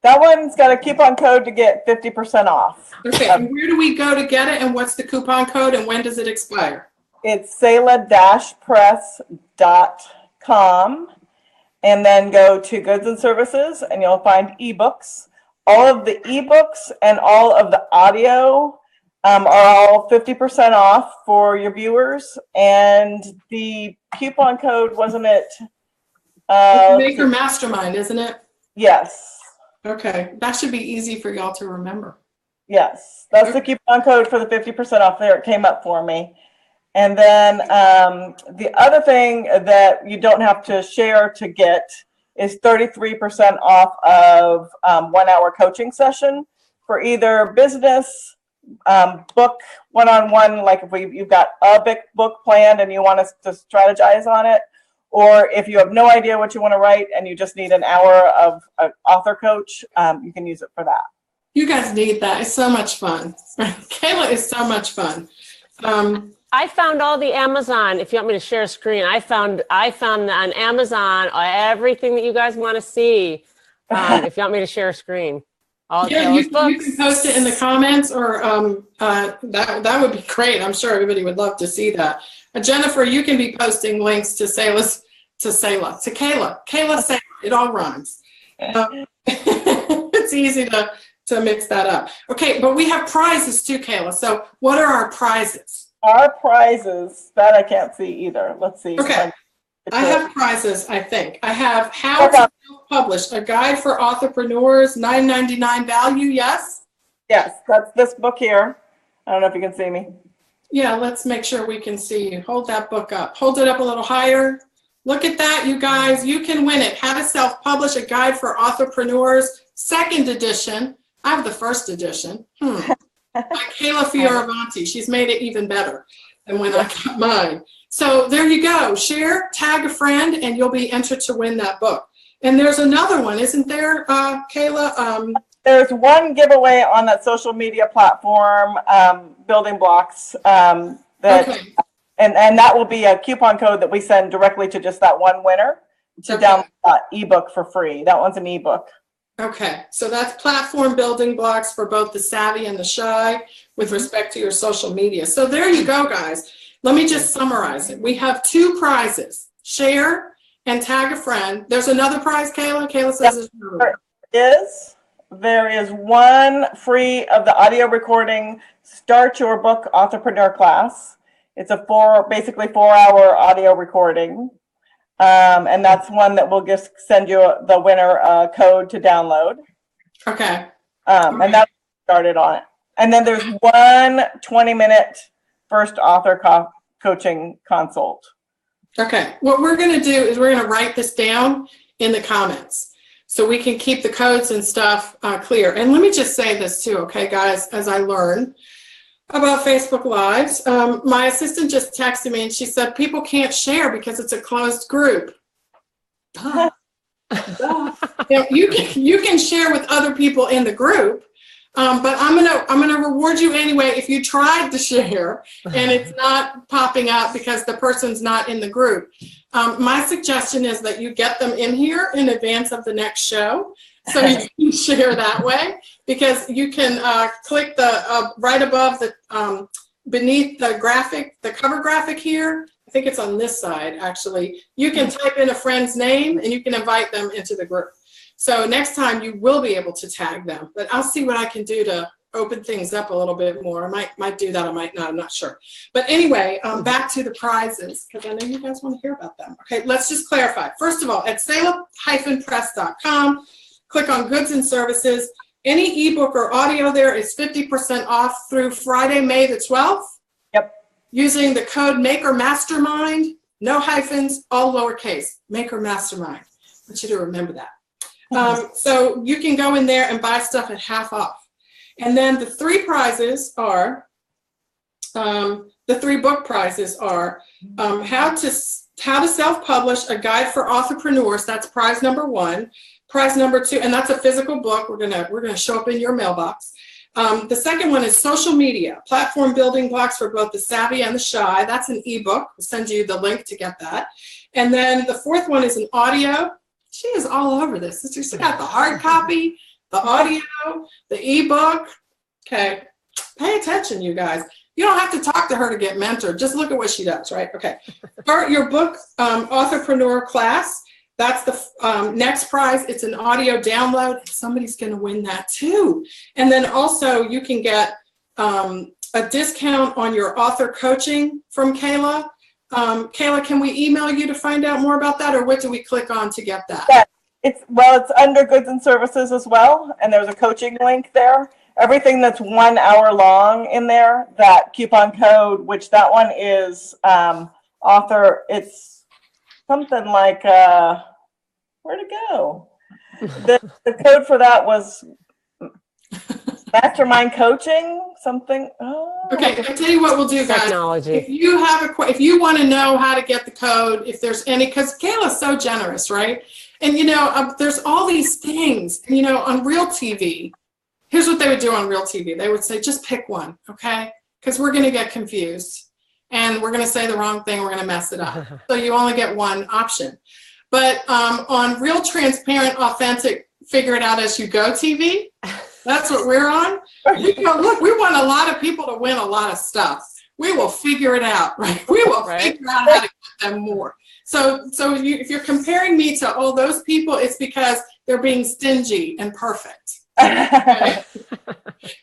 That one's got a coupon code to get 50% off. Okay, and where do we go to get it, and what's the coupon code, and when does it expire? It's selah-press.com, and then go to goods and services, and you'll find ebooks. All of the ebooks and all of the audio are all 50% off for your viewers, and the coupon code, wasn't it? Maker Mastermind, isn't it? Yes. Okay, that should be easy for y'all to remember. Yes, that's the coupon code for the 50% off. There, it came up for me. And then the other thing that you don't have to share to get is 33% off of 1 hour coaching session for either business, book one-on-one, like if you've got a big book planned and you want us to strategize on it, or if you have no idea what you want to write and you just need an hour of an author coach, you can use it for that. You guys need that. It's so much fun. Kayla is so much fun. I found all the Amazon. If you want me to share a screen, I found on Amazon everything that you guys want to see. If you want me to share a screen, you can post it in the comments, or that would be great. I'm sure everybody would love to see that. Jennifer, you can be posting links to Kayla. Kayla, Selah. It all rhymes. It's easy to mix that up. Okay, but we have prizes too, Kayla. So what are our prizes? Our prizes, that I can't see either. Let's see. Okay, I have prizes, I think. I have How to Self-Publish, a guide for entrepreneurs, $9.99 value, yes? Yes, that's this book here. I don't know if you can see me. Yeah, let's make sure we can see you. Hold that book up. Hold it up a little higher. Look at that, you guys. You can win it. How to Self-Publish, a guide for entrepreneurs, second edition. I have the first edition. By Kayla Fioravanti. She's made it even better than when I got mine. So there you go. Share, tag a friend, and you'll be entered to win that book. And there's another one, isn't there, Kayla? There's one giveaway on that social media platform, Building Blocks, and that will be a coupon code that we send directly to just that one winner to download that ebook for free. That one's an ebook. Okay, so that's platform building blocks for both the savvy and the shy with respect to your social media. So there you go, guys. Let me just summarize it. We have 2 prizes, share and tag a friend. There's another prize, Kayla? Kayla says there is one free of the audio recording, Start Your Book Entrepreneur class. It's a basically 4-hour audio recording. And that's one that we'll just send you the winner code to download. Okay. And that's started on it. And then there's one 20-minute first author coaching consult. Okay. What we're going to do is we're going to write this down in the comments so we can keep the codes and stuff clear. And let me just say this too, okay, guys, as I learn about Facebook Lives. My assistant just texted me and she said, people can't share because it's a closed group. Duh. You can share with other people in the group, but I'm gonna reward you anyway if you tried to share and it's not popping up because the person's not in the group. My suggestion is that you get them in here in advance of the next show so you can share that way, because you can click the right above the beneath the graphic, the cover graphic here. I think it's on this side actually. You can type in a friend's name and you can invite them into the group. So next time you will be able to tag them, but I'll see what I can do to open things up a little bit more. I might do that, I might not, I'm not sure. But anyway, back to the prizes, because I know you guys want to hear about them. Okay, let's just clarify. First of all, at Selah-press.com, click on goods and services. Any ebook or audio there is 50% off through Friday, May the 12th. Yep. Using the code Maker Mastermind, no hyphens, all lowercase, Maker Mastermind. I want you to remember that. So you can go in there and buy stuff at half off. And then the 3 prizes are, the 3 book prizes are how to self-publish, a guide for entrepreneurs. That's prize number 1. Prize number 2, and that's a physical book. We're gonna show up in your mailbox. The second one is social media, platform building blocks for both the savvy and the shy. That's an ebook. We'll send you the link to get that. And then the 4th one is an audio. She is all over this. She's got the hard copy, the audio, the ebook. Okay, pay attention, you guys. You don't have to talk to her to get mentored. Just look at what she does, right? Okay. Start your book, entrepreneur class. That's the next prize. It's an audio download. Somebody's going to win that too. And then also you can get a discount on your author coaching from Kayla. Kayla, can we email you to find out more about that, or what do we click on to get that? Yeah, it's under goods and services as well, and there's a coaching link there. Everything that's 1 hour long in there, that coupon code, which that one is author, it's something like, where'd it go? The code for that was Mastermind Coaching, something. Oh. Okay, I'll tell you what we'll do, guys. Technology. If you have if you want to know how to get the code, if there's any, because Kayla's so generous, right? And there's all these things, on real TV. Here's what they would do on real TV. They would say, just pick one, okay? Because we're going to get confused and we're going to say the wrong thing. We're going to mess it up. So you only get one option. But on real, transparent, authentic, figure it out as you go TV, that's what we're on. Look, we want a lot of people to win a lot of stuff. We will figure it out, right? We will figure out how to get them more. So if you're comparing me to all those people, it's because they're being stingy and perfect. Okay?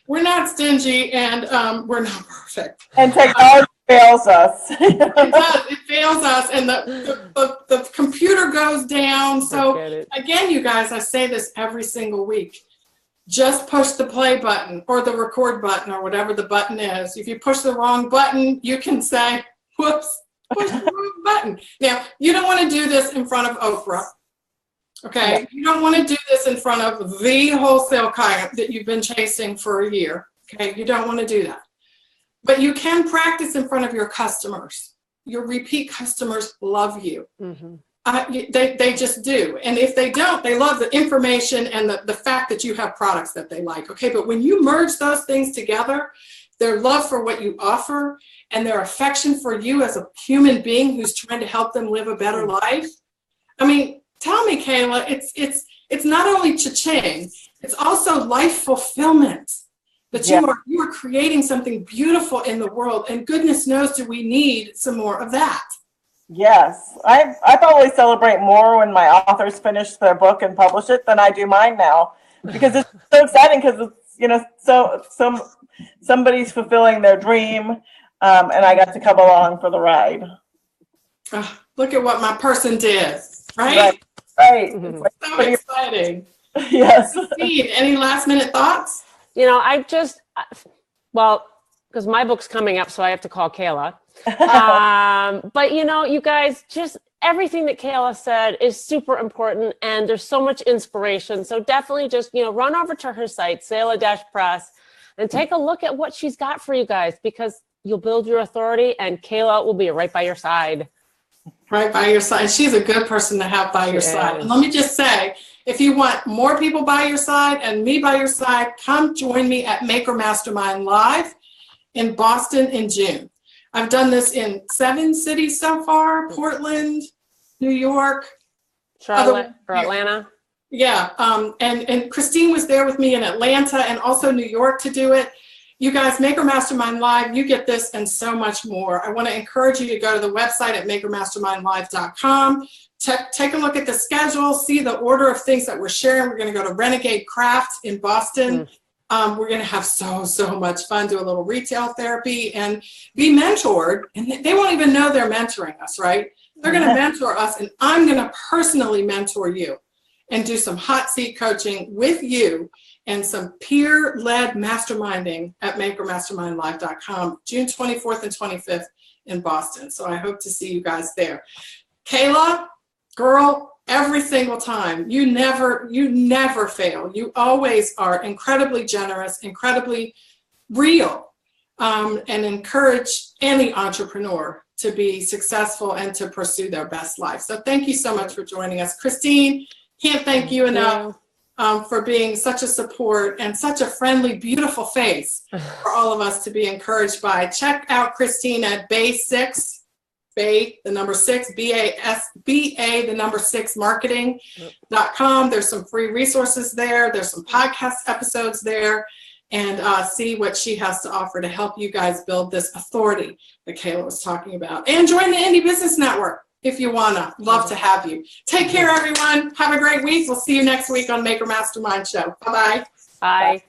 We're not stingy and we're not perfect. And technology fails us. It does. It fails us, and the computer goes down. So again, you guys, I say this every single week. Just push the play button or the record button or whatever the button is. If you push the wrong button, you can say, whoops, push the wrong button. Now, you don't want to do this in front of Oprah. Okay? You don't want to do this in front of the wholesale client that you've been chasing for a year. Okay? You don't want to do that. But you can practice in front of your customers. Your repeat customers love you. Mm-hmm. They just do. And if they don't, they love the information and the fact that you have products that they like. Okay, but when you merge those things together, their love for what you offer and their affection for you as a human being who's trying to help them live a better life. I mean, tell me, Kayla, it's not only cha-ching, it's also life fulfillment. That you are creating something beautiful in the world, and goodness knows, do we need some more of that? Yes, I probably celebrate more when my authors finish their book and publish it than I do mine now, because it's so exciting. Because it's so somebody's fulfilling their dream, and I got to come along for the ride. Look at what my person did, right? Mm-hmm. So exciting. Yes. Steve, any last minute thoughts? Because my book's coming up, so I have to call Kayla. But you guys, just everything that Kayla said is super important, and there's so much inspiration. So definitely just, run over to her site, Selah-Press, and take a look at what she's got for you guys, because you'll build your authority, and Kayla will be right by your side. Right by your side. She's a good person to have by your side. And let me just say, if you want more people by your side and me by your side, come join me at Maker Mastermind Live in Boston in June. I've done this in 7 cities so far: Portland, New York, Charlotte, or Atlanta. Yeah, and Christine was there with me in Atlanta and also New York to do it. You guys, Maker Mastermind Live, you get this and so much more. I want to encourage you to go to the website at makermastermindlive.com. Take a look at the schedule, see the order of things that we're sharing. We're going to go to Renegade Crafts in Boston. We're going to have so much fun, do a little retail therapy and be mentored. And they won't even know they're mentoring us, right? They're going to mentor us, and I'm going to personally mentor you and do some hot seat coaching with you and some peer-led masterminding at makermastermindlive.com, June 24th and 25th in Boston. So I hope to see you guys there. Kayla, girl, every single time, you never fail. You always are incredibly generous, incredibly real, and encourage any entrepreneur to be successful and to pursue their best life. So thank you so much for joining us. Christine, can't thank you enough for being such a support and such a friendly, beautiful face for all of us to be encouraged by. Check out Christine at Bay6, the number 6, BA, the number 6 marketing.com. There's some free resources there. There's some podcast episodes there, and see what she has to offer to help you guys build this authority that Kayla was talking about. And join the Indie Business Network if you wanna. Love to have you. Take care, everyone. Have a great week. We'll see you next week on Maker Mastermind Show. Bye-bye. Bye.